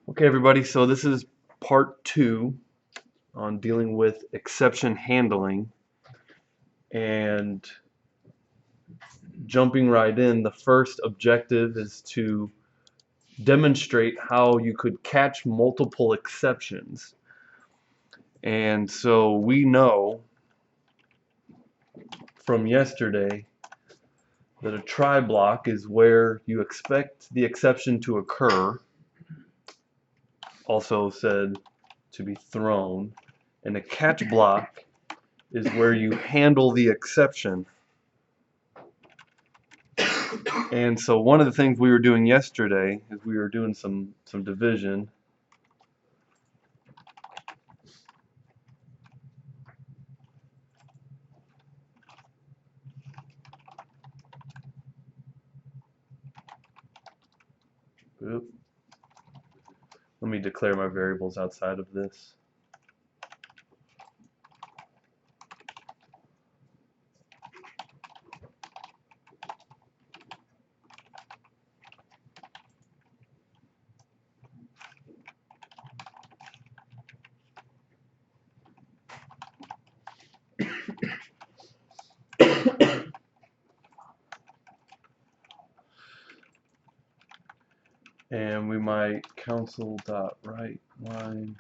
Okay, everybody, so this is part two on dealing with exception handling. And jumping right in, the first objective is to demonstrate how you could catch multiple exceptions. And so we know from yesterday that a try block is where you expect the exception to occur, also said to be thrown, and a catch block is where you handle the exception. And so one of the things we were doing yesterday is we were doing some division. Oop. Let me declare my variables outside of this. And we might counsel.write line.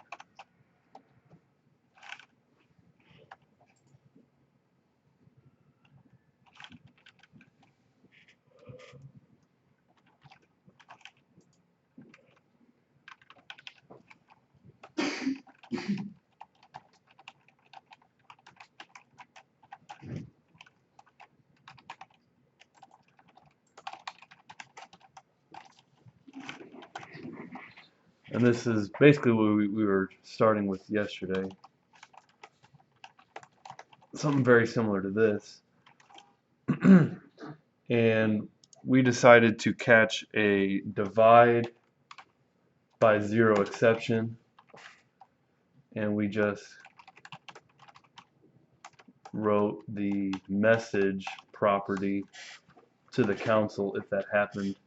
And this is basically what we were starting with yesterday. Something very similar to this. And we decided to catch a divide by zero exception. And we just wrote the message property to the counsel if that happened.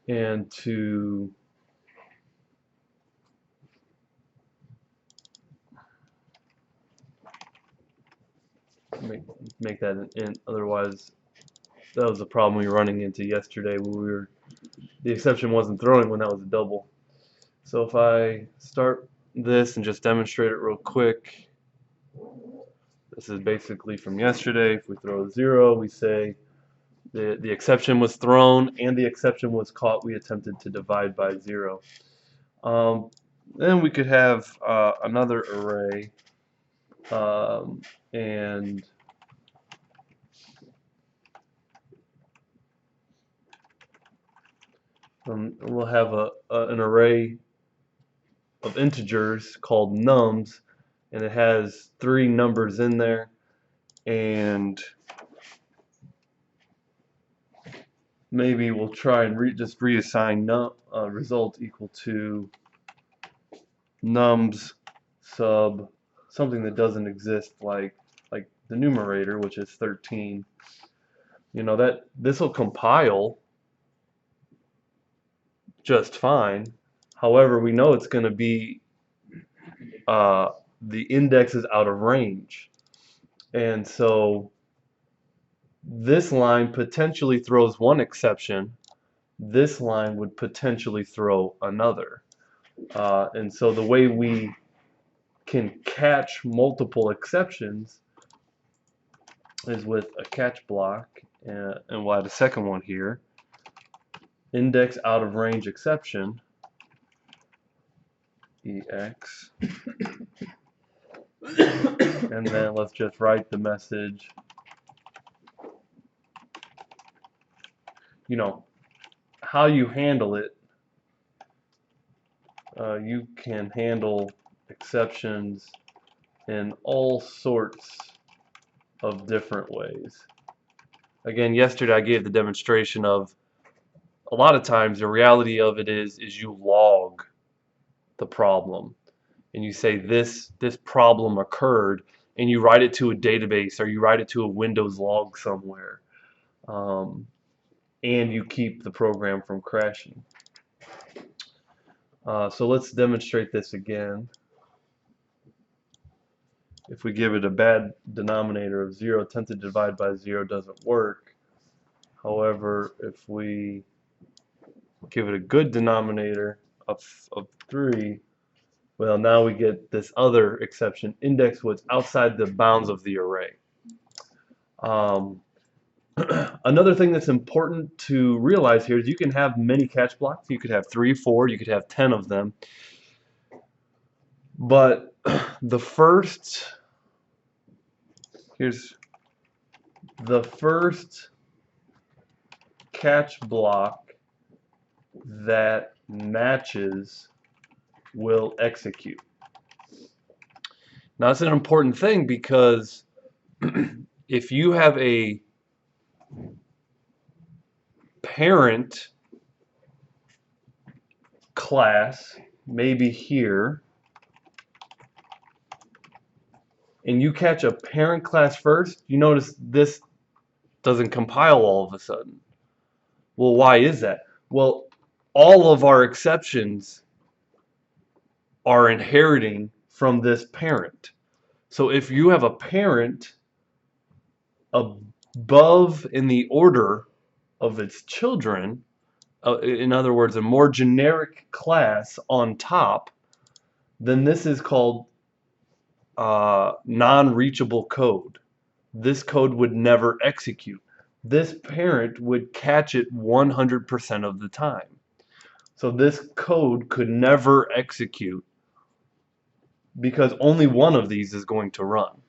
And to make that an int, otherwise that was the problem we were running into yesterday when the exception wasn't throwing when that was a double. So if I start this and just demonstrate it real quick, this is basically from yesterday. If we throw a 0, we say the exception was thrown and the exception was caught. We attempted to divide by 0. Then we could have another array, and we'll have an array of integers called nums, and it has 3 numbers in there, and maybe we'll try and just reassign result equal to nums sub something that doesn't exist, like the numerator, which is 13. You know, that this will compile just fine. However, we know it's going to be the index is out of range, and so this line potentially throws one exception. This line would potentially throw another. And so the way we can catch multiple exceptions is with a catch block, and we'll add a second one here. Index out of range exception, EX. And then let's just write the message. You know, how you handle it, you can handle exceptions in all sorts of different ways. Again, yesterday I gave the demonstration of a lot of times the reality of it is you log the problem and you say this problem occurred, and you write it to a database or you write it to a Windows log somewhere, and you keep the program from crashing. So let's demonstrate this again. If we give it a bad denominator of 0, 10 to divide by 0 doesn't work. However, if we give it a good denominator of 3, well, now we get this other exception, index what's outside the bounds of the array. Another thing that's important to realize here is you can have many catch blocks. You could have 3, 4, you could have 10 of them. But the first catch block that matches will execute. Now, that's an important thing because if you have a parent class, maybe here, and you catch a parent class first, you notice this doesn't compile all of a sudden. Well, why is that? Well, all of our exceptions are inheriting from this parent. So if you have a parent above in the order of its children, in other words, a more generic class on top, then this is called non-reachable code. This code would never execute. This parent would catch it 100% of the time. So this code could never execute because only one of these is going to run.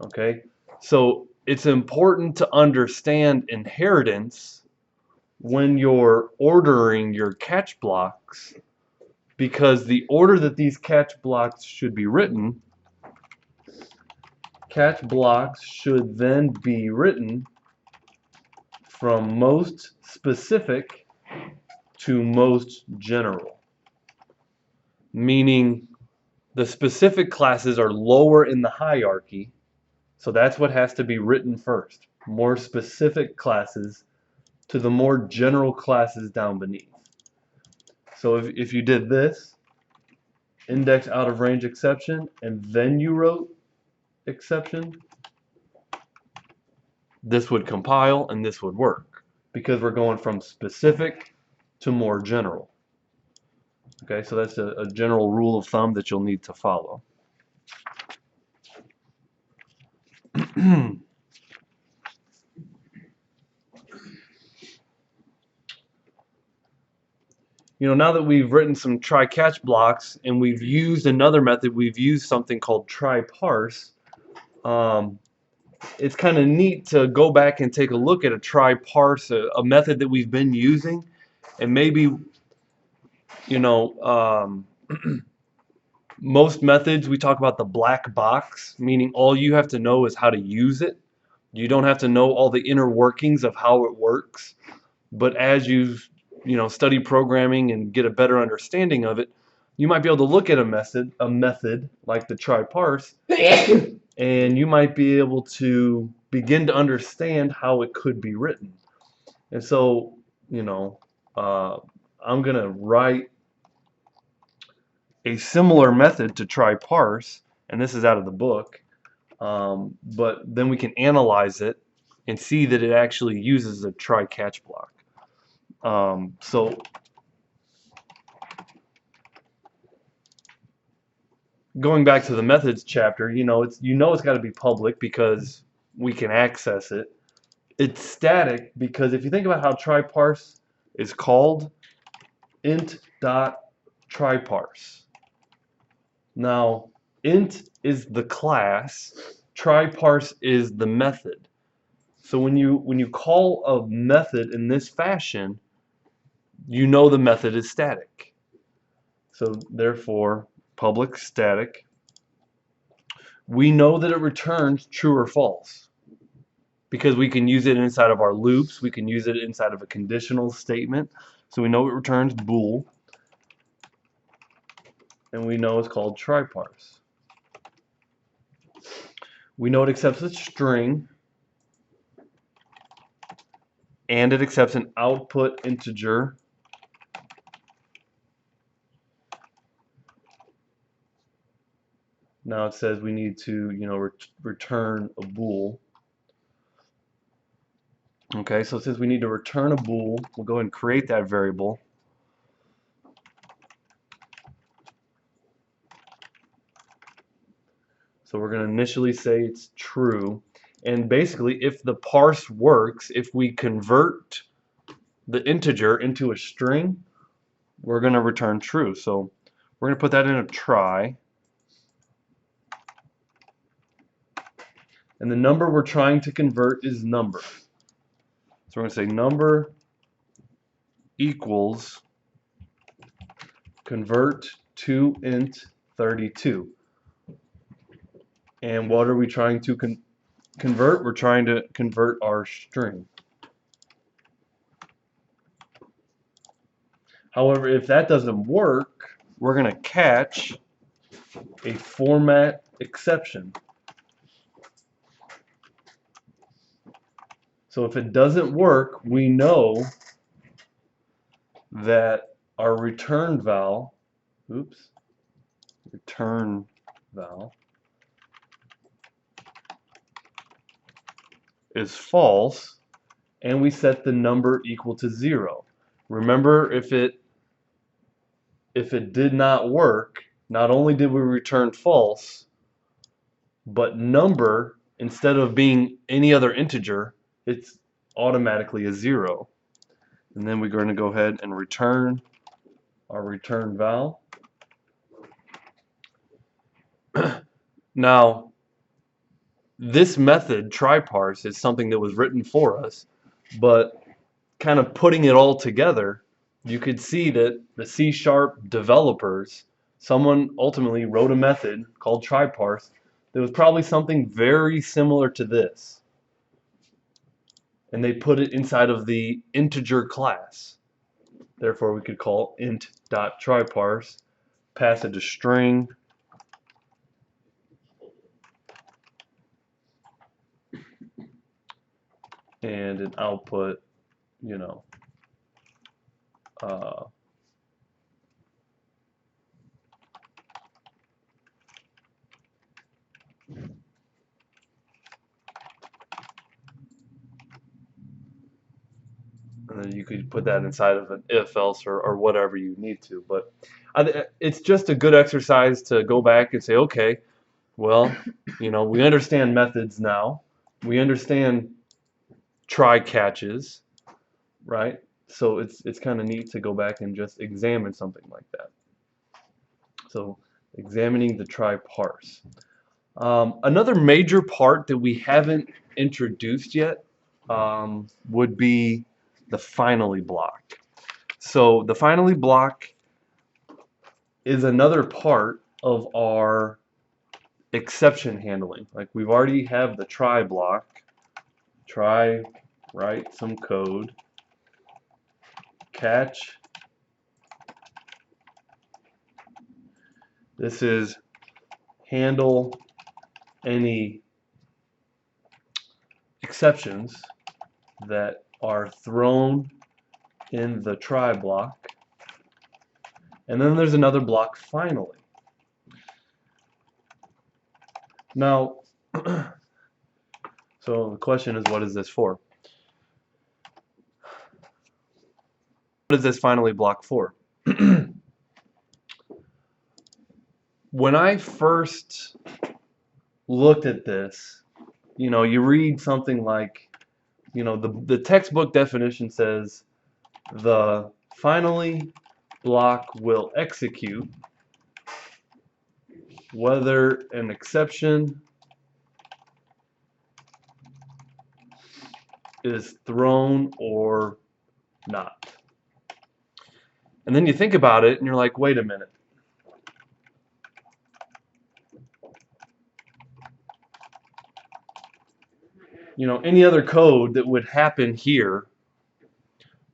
Okay, so it's important to understand inheritance when you're ordering your catch blocks, because the order that these catch blocks should be written, catch blocks should then be written from most specific to most general, meaning the specific classes are lower in the hierarchy, so that's what has to be written first. More specific classes to the more general classes down beneath. So if you did this, index out of range exception, and then you wrote exception, this would compile and this would work because we're going from specific to more general. Okay, so that's a general rule of thumb that you'll need to follow. Now that we've written some try-catch blocks and we've used another method, we've used something called TryParse. It's kind of neat to go back and take a look at a TryParse, a method that we've been using, and maybe, most methods we talk about the black box, meaning all you have to know is how to use it. You don't have to know all the inner workings of how it works, but as you study programming and get a better understanding of it, you might be able to look at a method like the TryParse, and you might be able to begin to understand how it could be written. And so, I'm going to write a similar method to TryParse, and this is out of the book, but then we can analyze it and see that it actually uses a try-catch block. So going back to the methods chapter, it's got to be public because we can access it. It's static because if you think about how TryParse is called, int.tryparse. Now, int is the class, TryParse is the method. So when you call a method in this fashion, the method is static. So therefore, public static, we know that it returns true or false because we can use it inside of our loops, we can use it inside of a conditional statement, so we know it returns bool, and we know it's called TryParse. We know it accepts a string, and it accepts an output integer Now it says we need to, return a bool. Okay, so since we need to return a bool, we'll go ahead and create that variable. So we're going to initially say it's true. And basically, if the parse works, if we convert the integer into a string, we're going to return true. So we're going to put that in a try. And the number we're trying to convert is number. So we're going to say number equals convert to int 32. And what are we trying to convert? We're trying to convert our string. However, if that doesn't work, we're going to catch a format exception. So if it doesn't work, we know that our return val is false, and we set the number equal to 0. Remember, if it did not work, not only did we return false, but number, instead of being any other integer, it's automatically a 0. And then we're going to go ahead and return our return val. Now, this method, TryParse, is something that was written for us, but kind of putting it all together, you could see that the C# developers, someone ultimately wrote a method called TryParse that was probably something very similar to this. And they put it inside of the integer class. Therefore, we could call int.tryparse, pass it a string, and an output, and then you could put that inside of an if, else, or whatever you need to. But it's just a good exercise to go back and say, okay, well, we understand methods now. We understand try catches, right? So it's kind of neat to go back and just examine something like that. So examining the TryParse. Another major part that we haven't introduced yet would be the finally block. So the finally block is another part of our exception handling. Like we've already have the try block. Try, write some code, catch. This is handle any exceptions that are thrown in the try block. And then there's another block, finally. Now, so the question is, what is this for? What is this finally block for? When I first looked at this, you read something like, the textbook definition says the finally block will execute whether an exception is thrown or not. And then you think about it and you're like, wait a minute. Any other code that would happen here,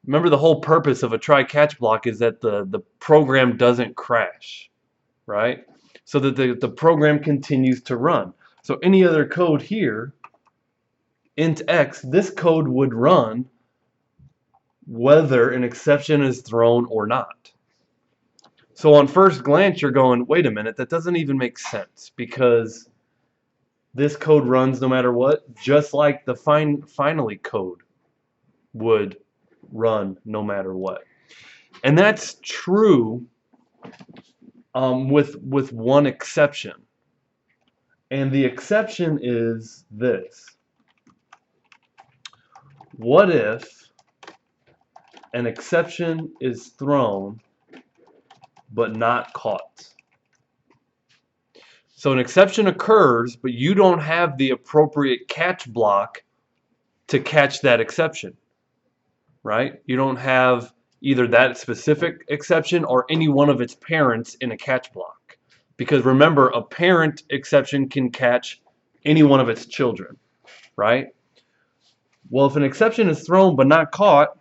remember the whole purpose of a try-catch block is that the program doesn't crash, right? So that the program continues to run. So any other code here, int x, this code would run whether an exception is thrown or not. So on first glance, you're going, wait a minute, that doesn't even make sense because this code runs no matter what, just like the finally code would run no matter what. And that's true with one exception. And the exception is this. What if an exception is thrown but not caught? So an exception occurs, but you don't have the appropriate catch block to catch that exception, right? You don't have either that specific exception or any one of its parents in a catch block. Because remember, a parent exception can catch any one of its children, right? Well, if an exception is thrown but not caught,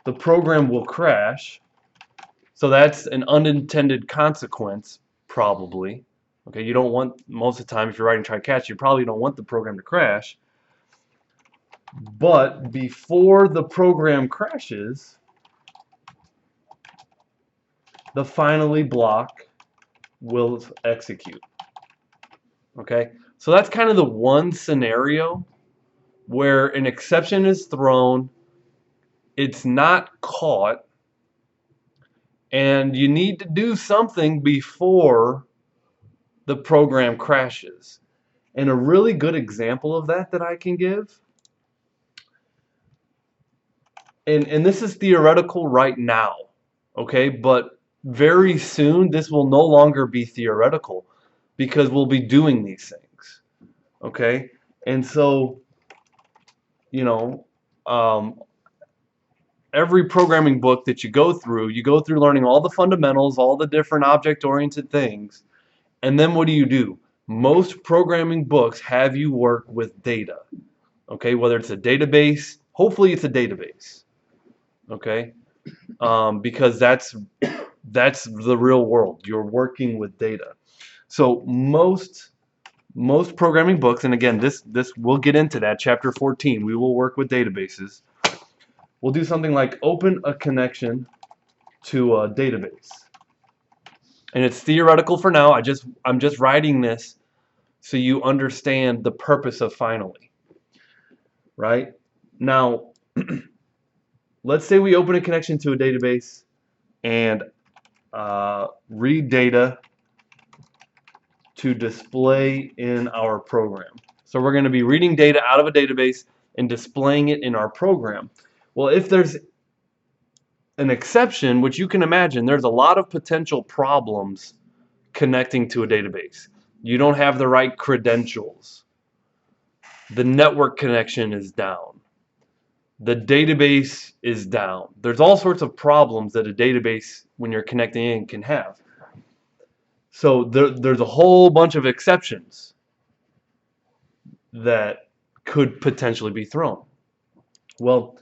the program will crash. So that's an unintended consequence, probably. Okay, you don't want, most of the time, if you're writing try catch, you probably don't want the program to crash. But before the program crashes, the finally block will execute. Okay, so that's kind of the one scenario where an exception is thrown, it's not caught, and you need to do something before the program crashes. And a really good example of that I can give, and this is theoretical right now, okay, but very soon this will no longer be theoretical because we'll be doing these things, okay? And so, you know, every programming book that you go through learning all the fundamentals, all the different object-oriented things, and then what do? Most programming books have you work with data, okay? Whether it's a database, hopefully it's a database, okay? Because that's the real world. You're working with data. So most programming books, and again, this we'll get into that, chapter 14. We will work with databases. We'll do something like open a connection to a database. And it's theoretical for now. I'm just writing this so you understand the purpose of finally. Right? Now, let's say we open a connection to a database and read data to display in our program. So we're going to be reading data out of a database and displaying it in our program. Well, if there's an exception, which you can imagine, there's a lot of potential problems connecting to a database. You don't have the right credentials. The network connection is down. The database is down. There's all sorts of problems that a database, when you're connecting in, can have. So there's a whole bunch of exceptions that could potentially be thrown. Well,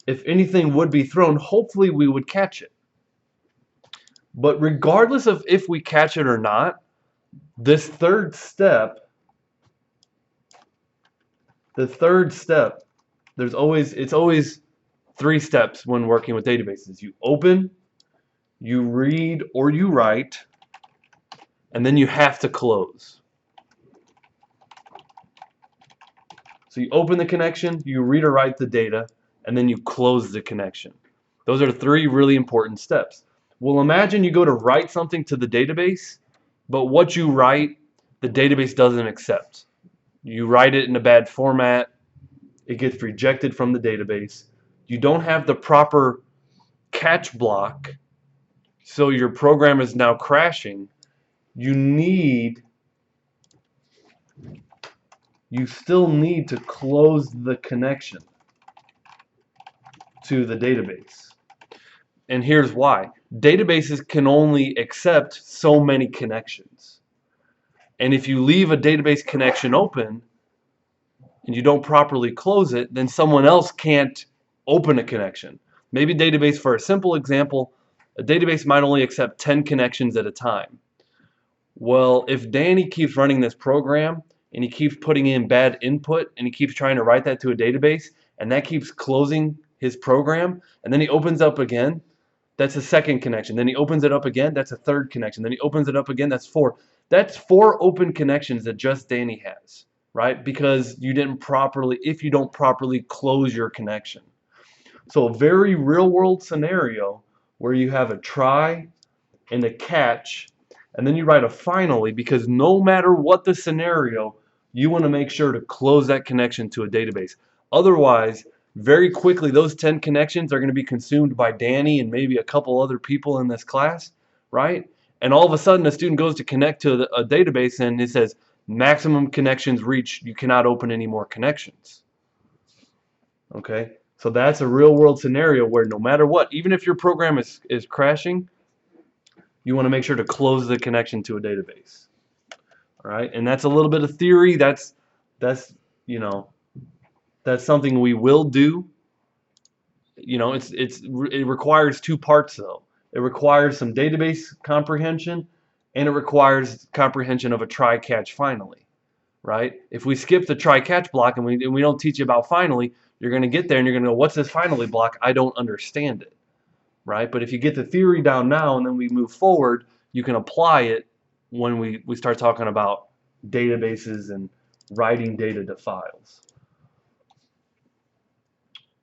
if anything would be thrown, hopefully we would catch it. But regardless of if we catch it or not, this third step, it's always 3 steps when working with databases. You open, you read or you write, and then you have to close. So you open the connection, you read or write the data, and then you close the connection. Those are 3 really important steps. Well, imagine you go to write something to the database, but what you write, the database doesn't accept. You write it in a bad format, it gets rejected from the database. You don't have the proper catch block, so your program is now crashing. You still need to close the connection to the database. And here's why. Databases can only accept so many connections. And if you leave a database connection open and you don't properly close it, then someone else can't open a connection. Maybe database, for a simple example, a database might only accept 10 connections at a time. Well, if Danny keeps running this program and he keeps putting in bad input and he keeps trying to write that to a database and that keeps closing his program and then he opens up again, That's a second connection. Then he opens it up again, that's a third connection. Then he opens it up again, that's 4. That's 4 open connections that just Danny has, right? Because you didn't properly, if you don't properly close your connection. So a very real world scenario where you have a try and a catch, and then you write a finally, because no matter what the scenario, you want to make sure to close that connection to a database. Otherwise, very quickly, those 10 connections are going to be consumed by Danny and maybe a couple other people in this class, right? And all of a sudden, a student goes to connect to a database and it says, maximum connections reached, you cannot open any more connections. Okay, so that's a real world scenario where no matter what, even if your program is crashing, you want to make sure to close the connection to a database. All right, and that's a little bit of theory. That's you know, that's something we will do. You know, it requires 2 parts though. It requires some database comprehension, and it requires comprehension of a try catch finally. Right? If we skip the try catch block and we don't teach you about finally, you're going to get there and you're going to go, what's this finally block? I don't understand it. Right? But if you get the theory down now and then we move forward, you can apply it when we start talking about databases and writing data to files.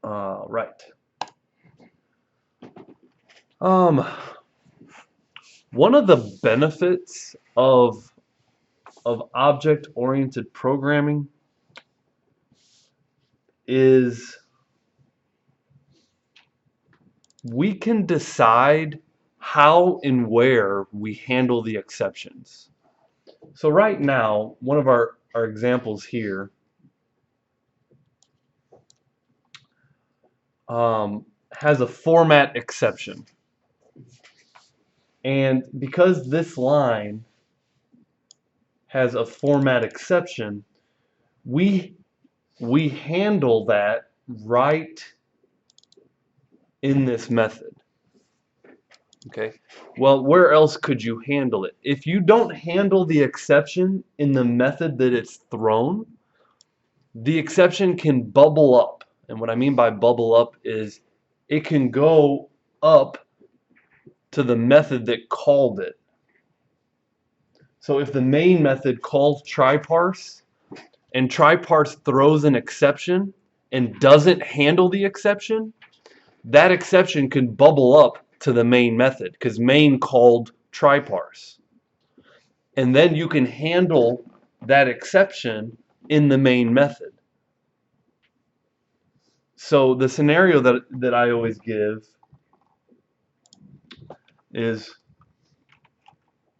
Right. One of the benefits of object-oriented programming is we can decide how and where we handle the exceptions. So right now, one of our examples here has a format exception. And because this line has a format exception, we handle that right in this method. Okay, well, where else could you handle it? If you don't handle the exception in the method that it's thrown, the exception can bubble up. And what I mean by bubble up is it can go up to the method that called it. So if the main method calls TryParse and TryParse throws an exception and doesn't handle the exception, that exception can bubble up to the main method because main called TryParse. And then you can handle that exception in the main method. So the scenario that I always give is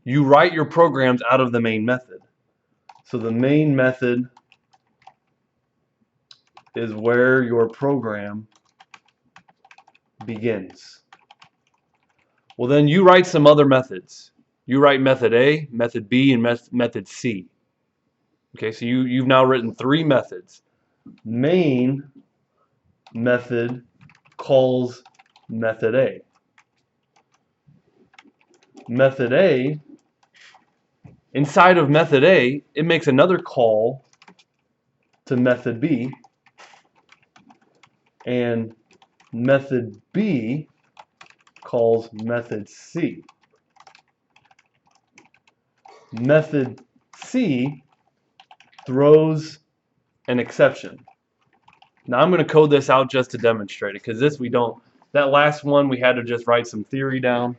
you write your programs out of the main method. So the main method is where your program begins. Well, then you write some other methods. You write method A, method B, and method C. Okay, so you've now written 3 methods. Main method calls method A. Method A, inside of method A, it makes another call to method B, and method B calls method C. Method C throws an exception. Now I'm going to code this out just to demonstrate it, because this we don't, that last one we had to just write some theory down,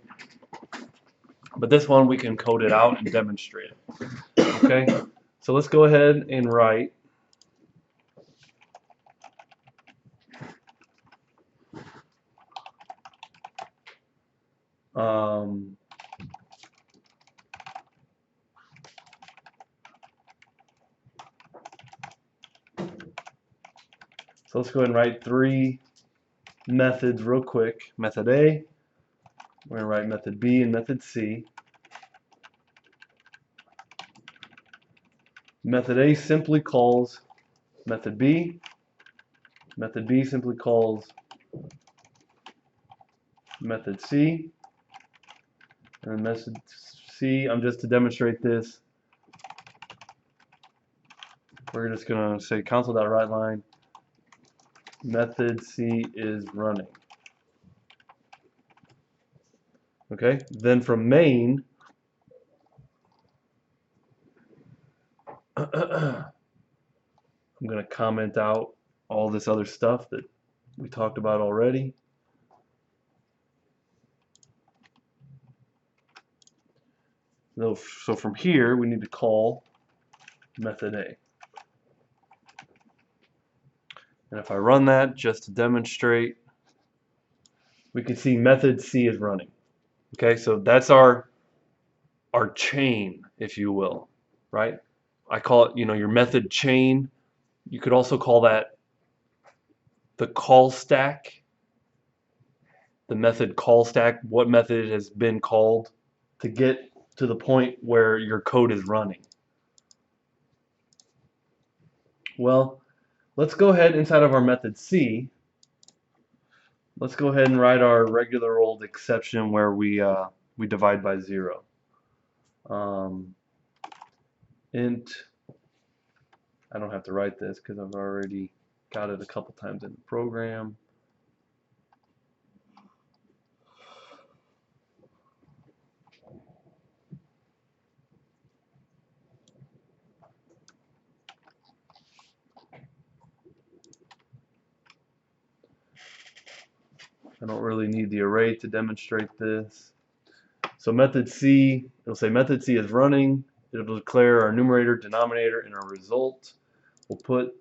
but this one we can code it out and demonstrate it. Okay, so let's go ahead and write so let's go ahead and write 3 methods real quick. Method A, we're going to write method B and method C. Method A simply calls method B. Method B simply calls method C. And method C, just to demonstrate this, we're just going to say console.writeLine method C is running. Okay, then from main, I'm going to comment out all this other stuff that we talked about already. So from here, we need to call method A. And if I run that just to demonstrate, we can see method C is running. Okay, so that's our chain, if you will, right? I call it, your method chain. You could also call that the call stack, the method call stack, what method has been called to get to the point where your code is running. Well, let's go ahead inside of our method C. Let's go ahead and write our regular old exception where we divide by 0. Int, I don't have to write this because I've already got it a couple times in the program. I don't really need the array to demonstrate this. So method C, it'll say method C is running. It'll declare our numerator, denominator, and our result. We'll put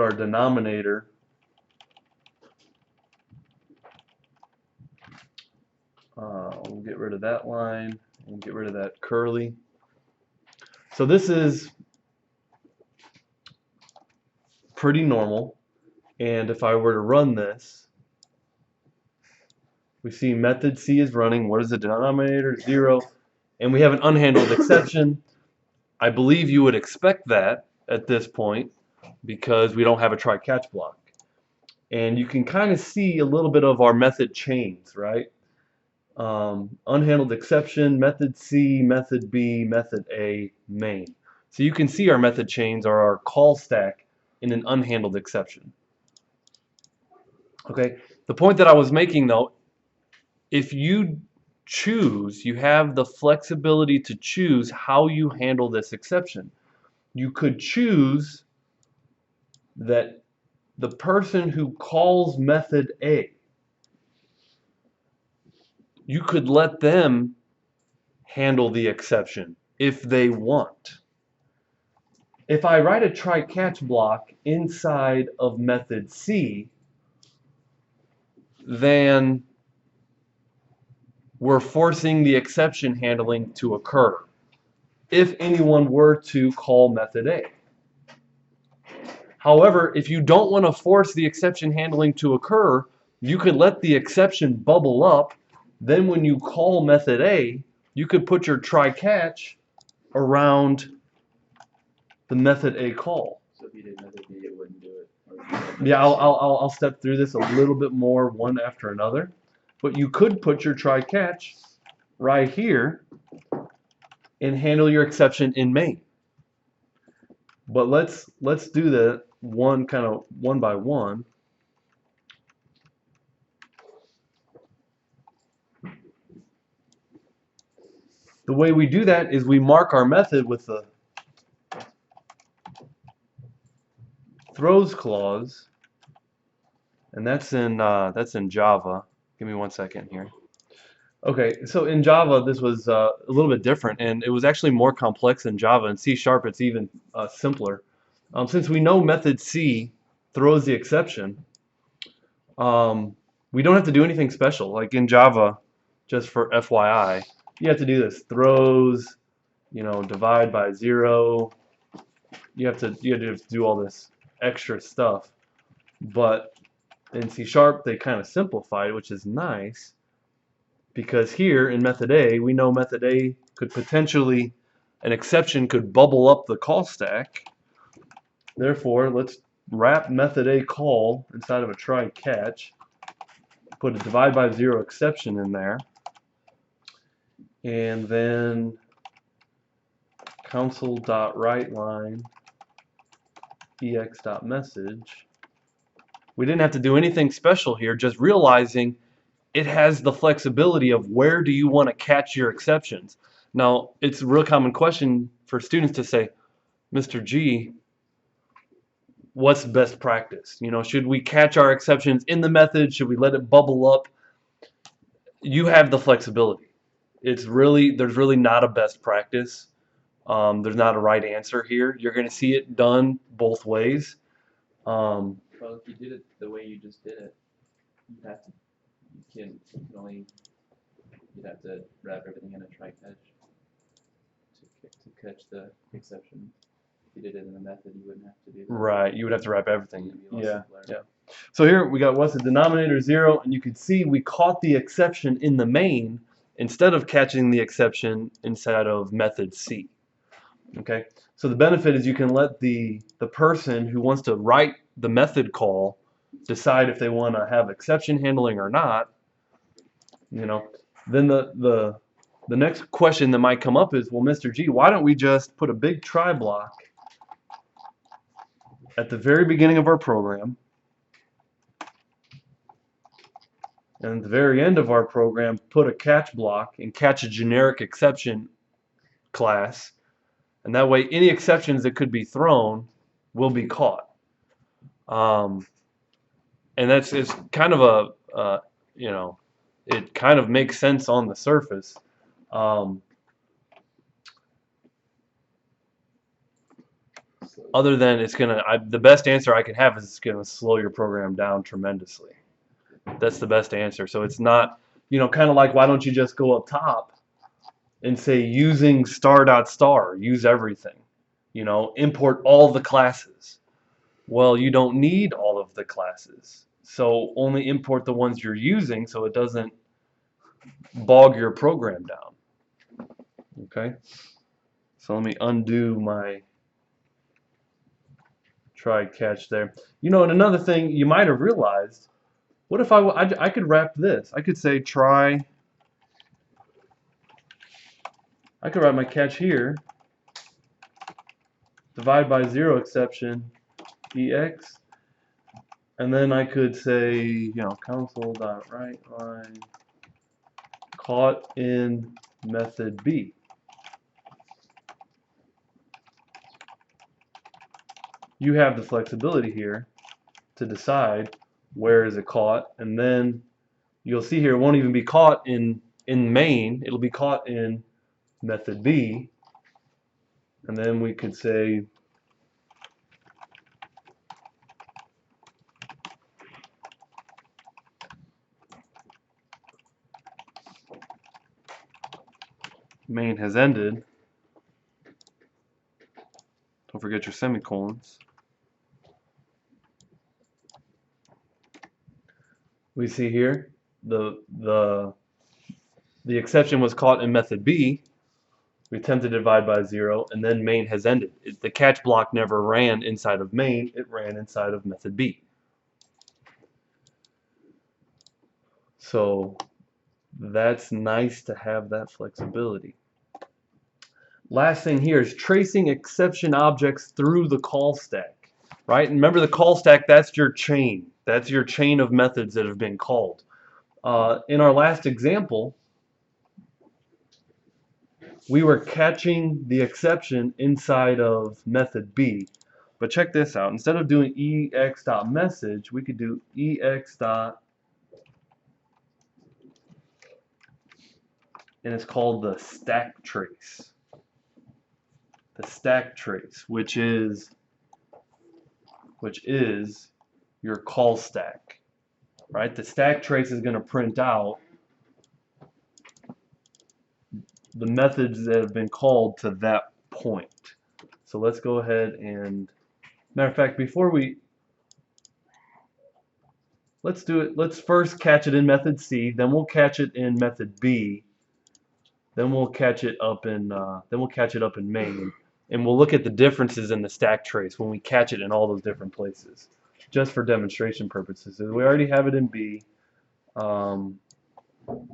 our denominator we'll get rid of that line and get rid of that curly. So this is pretty normal, and if I were to run this, we see method C is running. What is the denominator? 0, and we have an unhandled exception. I believe you would expect that at this point because we don't have a try-catch block. And you can kind of see a little bit of our method chains, right? Unhandled exception, method C, method B, method A, main. So you can see our method chains are our call stack in an unhandled exception. Okay, the point that I was making though, if you choose, you have the flexibility to choose how you handle this exception. You could choose that the person who calls method A, you could let them handle the exception if they want. If I write a try-catch block inside of method C, then we're forcing the exception handling to occur if anyone were to call method A. However, if you don't want to force the exception handling to occur, you could let the exception bubble up. Then when you call method A, you could put your try-catch around the method A call. So if you did method B, it wouldn't do it. Yeah, I'll step through this a little bit more one after another. But you could put your try-catch right here and handle your exception in main. But let's do that one by one. The way we do that is we mark our method with the throws clause, and that's in Java. Give me 1 second here. Okay, so in Java this was a little bit different, and it was actually more complex in Java. In C# it's even simpler. Since we know method C throws the exception, we don't have to do anything special. Like in Java, just for FYI, you have to do this throws, divide by 0. You have to do all this extra stuff. But in C# they kind of simplified, which is nice, because here in method A, we know method A could potentially, an exception could bubble up the call stack. Therefore, let's wrap method A call inside of a try catch, put a divide by 0 exception in there, and then console.writeLine ex.message. We didn't have to do anything special here, just realizing it has the flexibility of where do you want to catch your exceptions. Now, it's a real common question for students to say, Mr. G, what's best practice? You know, should we catch our exceptions in the method? Should we let it bubble up? You have the flexibility. There's really not a best practice. There's not a right answer here. You're going to see it done both ways. Well, if you did it the way you just did it, you can only, you'd have to wrap everything in a try catch to catch the exception. If you did it in the method, you wouldn't have to do that. Right, you would have to wrap everything. It'd be a lot Yeah, simpler. yeah. So here we got what's the denominator 0, and you can see we caught the exception in the main instead of catching the exception inside of method C. Okay, so the benefit is you can let the person who wants to write the method call decide if they want to have exception handling or not. You know, then the next question that might come up is, well, Mr. G, why don't we just put a big try block at the very beginning of our program, and at the very end of our program, put a catch block and catch a generic exception class, and that way any exceptions that could be thrown will be caught. And it's kind of a, you know, it kind of makes sense on the surface. Other than it's gonna, the best answer I can have is it's gonna slow your program down tremendously. That's the best answer. So it's not, you know, kind of like, why don't you just go up top and say using star dot star, use everything, you know, import all the classes. Well, you don't need all of the classes, so only import the ones you're using so it doesn't bog your program down. Okay, so let me undo my try catch there. You know, and another thing you might have realized, what if I could wrap this? I could say try, I could write my catch here, divide by 0 exception EX, and then I could say, you know, console.writeLine caught in method B. You have the flexibility here to decide where is it caught, and then you'll see here it won't even be caught in main, it'll be caught in method B, and then we could say main has ended. Don't forget your semicolons. We see here the exception was caught in method B. We attempted to divide by 0, and then main has ended. The catch block never ran inside of main, it ran inside of method B. So that's nice to have that flexibility. Last thing here is tracing exception objects through the call stack, right? And remember the call stack, that's your chain. That's your chain of methods that have been called. In our last example, we were catching the exception inside of method B. But check this out. Instead of doing ex.message, we could do ex. And it's called the stack trace. The stack trace, which is your call stack, right? The stack trace is going to print out the methods that have been called to that point. So let's go ahead and, matter of fact, before we, let's do it. Let's first catch it in method C, then we'll catch it in method B, then we'll catch it up in main, and we'll look at the differences in the stack trace when we catch it in all those different places, just for demonstration purposes. So we already have it in B.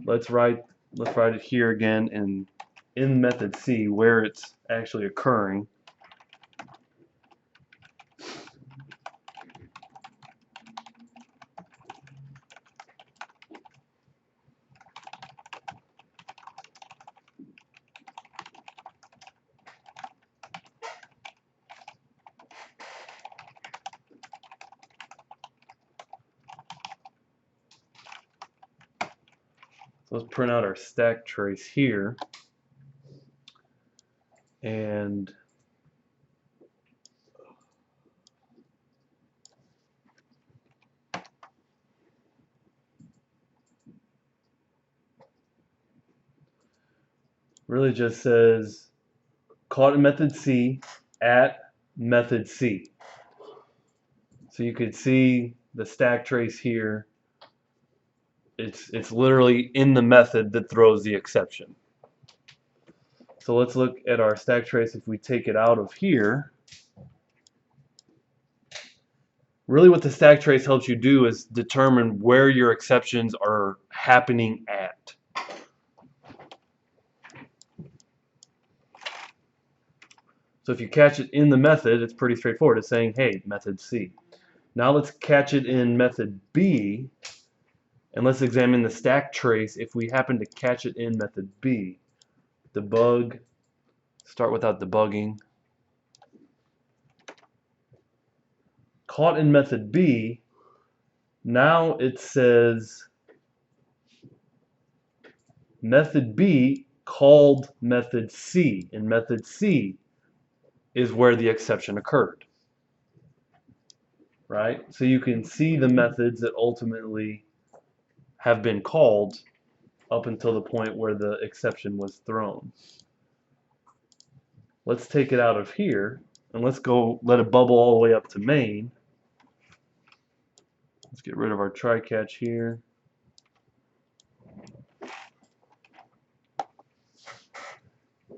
Let's write it here again in method C where it's actually occurring. So let's print out our stack trace here, and really just says caught in method C at method C. So you could see the stack trace here. It's literally in the method that throws the exception. So let's look at our stack trace. If we take it out of here, really what the stack trace helps you do is determine where your exceptions are happening at. So if you catch it in the method, it's pretty straightforward. It's saying, hey, method C. Now let's catch it in method B, and let's examine the stack trace if we happen to catch it in method B. Debug, start without debugging. Caught in method B, now it says method B called method C, and method C is where the exception occurred. Right? So you can see the methods that ultimately have been called up until the point where the exception was thrown. Let's take it out of here, and let's go let it bubble all the way up to main. Let's get rid of our try catch here.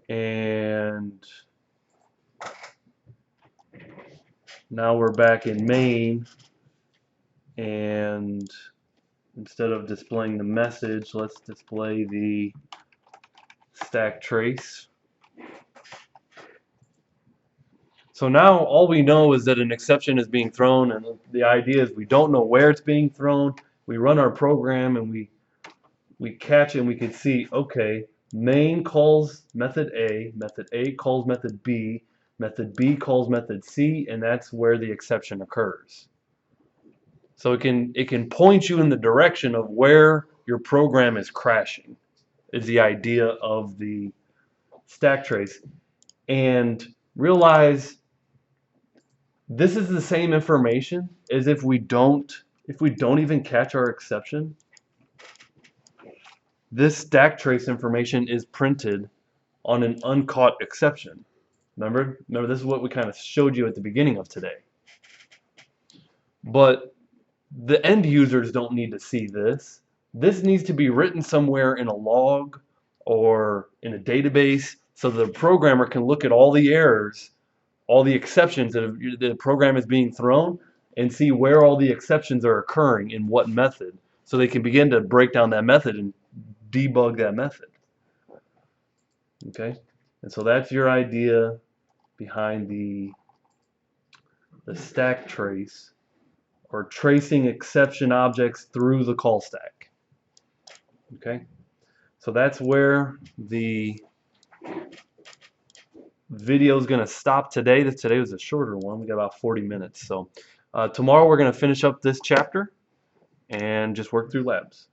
And now we're back in main, and instead of displaying the message, let's display the stack trace. So now all we know is that an exception is being thrown, and the idea is we don't know where it's being thrown. We run our program and we catch it, and we can see, okay, main calls method A calls method B calls method C, and that's where the exception occurs. So it can point you in the direction of where your program is crashing, is the idea of the stack trace. And realize this is the same information as if we don't even catch our exception. This stack trace information is printed on an uncaught exception. Remember, this is what we kind of showed you at the beginning of today. But the end users don't need to see this. This needs to be written somewhere in a log or in a database so the programmer can look at all the errors, all the exceptions that the program is being thrown, and see where all the exceptions are occurring in what method, so they can begin to break down that method and debug that method. Okay, and so that's your idea behind the stack trace, or tracing exception objects through the call stack. Okay, so that's where the video is going to stop today. Today was a shorter one. We got about 40 minutes. So tomorrow we're going to finish up this chapter and just work through labs.